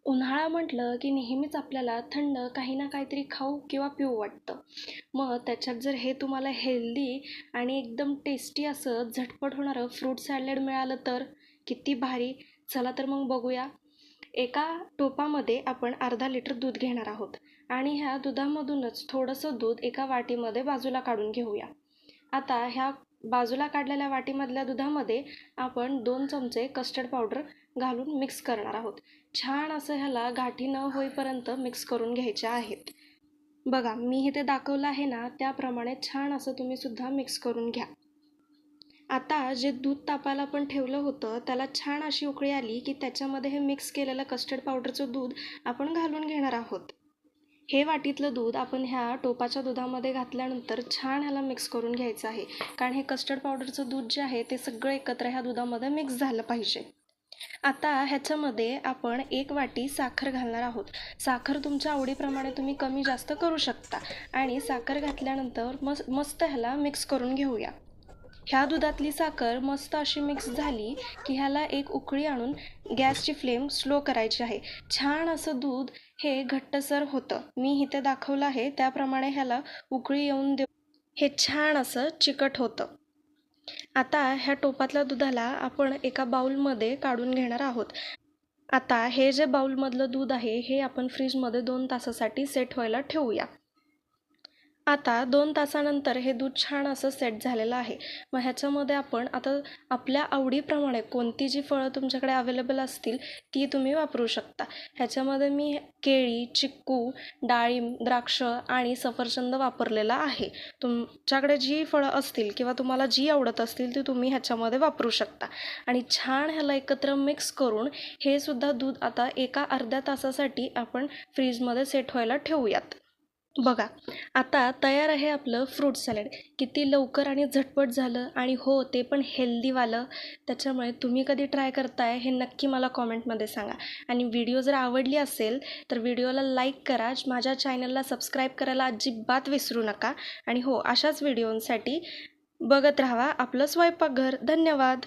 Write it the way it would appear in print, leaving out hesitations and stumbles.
उन्हाळा म्हटलं की नेहमीच आपल्याला थंड काही ना काहीतरी खाऊ किंवा पिऊ वाटतं. मग त्याच्यात जर हे तुम्हाला हेल्दी आणि एकदम टेस्टी असं झटपट होणारं फ्रूट सॅलड मिळालं तर किती भारी. चला तर मग बघूया. एका टोपामध्ये आपण अर्धा लिटर दूध घेणार आहोत आणि ह्या दुधामधूनच थोडंसं दूध एका वाटीमध्ये बाजूला काढून घेऊया. आता ह्या बाजूला काढलेल्या वाटीमधल्या दुधामध्ये आपण 2 चमचे कस्टर्ड पावडर घालून मिक्स करणार आहोत. छान असं ह्याला गाठी न होईपर्यंत मिक्स करून घ्यायच्या आहेत. बघा मी इथे दाखवलं आहे ना, त्याप्रमाणे छान असं तुम्ही सुद्धा मिक्स करून घ्या. आता जे दूध तापायला आपण ठेवलं होतं त्याला छान अशी उकळी आली की त्याच्यामध्ये हे मिक्स केलेलं कस्टर्ड पावडरचं दूध आपण घालून घेणार आहोत. हे वाटीतलं दूध आपण ह्या टोपाच्या दुधामध्ये घातल्यानंतर छान ह्याला मिक्स करून घ्यायचं आहे, कारण हे कस्टर्ड पावडरचं दूध जे आहे ते सगळं एकत्र ह्या दुधामध्ये मिक्स झालं पाहिजे. आता ह्याच्यामध्ये आपण 1 वाटी साखर घालणार आहोत. साखर तुमच्या आवडीप्रमाणे तुम्ही कमी जास्त करू शकता आणि साखर घातल्यानंतर मस्त ह्याला मिक्स करून घेऊया. ह्या दुधातली साखर मस्त अशी मिक्स झाली की ह्याला एक उकळी आणून गॅसची फ्लेम स्लो करायची आहे. छान असं दूध हे घट्टसर होतं. मी इथे दाखवलं आहे त्याप्रमाणे ह्याला उकळी येऊन हे छान असं चिकट होतं. आता ह्या टोपातल्या दुधाला आपण एका बाउलमध्ये काढून घेणार आहोत. आता हे जे बाउलमधलं दूध आहे हे आपण फ्रीजमध्ये 2 तासासाठी सेट व्हायला ठेवूया. आता 2 तासानंतर हे दूध छान असं सेट झालेलं आहे. मग ह्याच्यामध्ये आपण आता आपल्या आवडीप्रमाणे कोणती जी फळं तुमच्याकडे अवेलेबल असतील ती तुम्ही वापरू शकता. ह्याच्यामध्ये मी केळी, चिक्कू, डाळिंब, द्राक्ष आणि सफरचंद वापरलेला आहे. तुमच्याकडे जी फळं असतील किंवा तुम्हाला जी आवडत असतील ती तुम्ही ह्याच्यामध्ये वापरू शकता. आणि छान ह्याला एकत्र मिक्स करून हे सुद्धा दूध आता एका अर्ध्या तासासाठी आपण फ्रीजमध्ये सेट व्हायला ठेवूयात. बघा आता तयार आहे आपलं फ्रूट सॅलड. किती लवकर आणि झटपट झालं आणि हो ते पण हेल्दीवालं. त्याच्यामुळे तुम्ही कधी ट्राय करताय हे नक्की मला कॉमेंटमध्ये सांगा. आणि व्हिडिओ जर आवडली असेल तर व्हिडिओला लाईक करा. माझ्या चॅनलला सबस्क्राईब करायला अजिबात विसरू नका. आणि हो अशाच व्हिडिओंसाठी बघत राहा आपलं स्वयंपाकघर. धन्यवाद.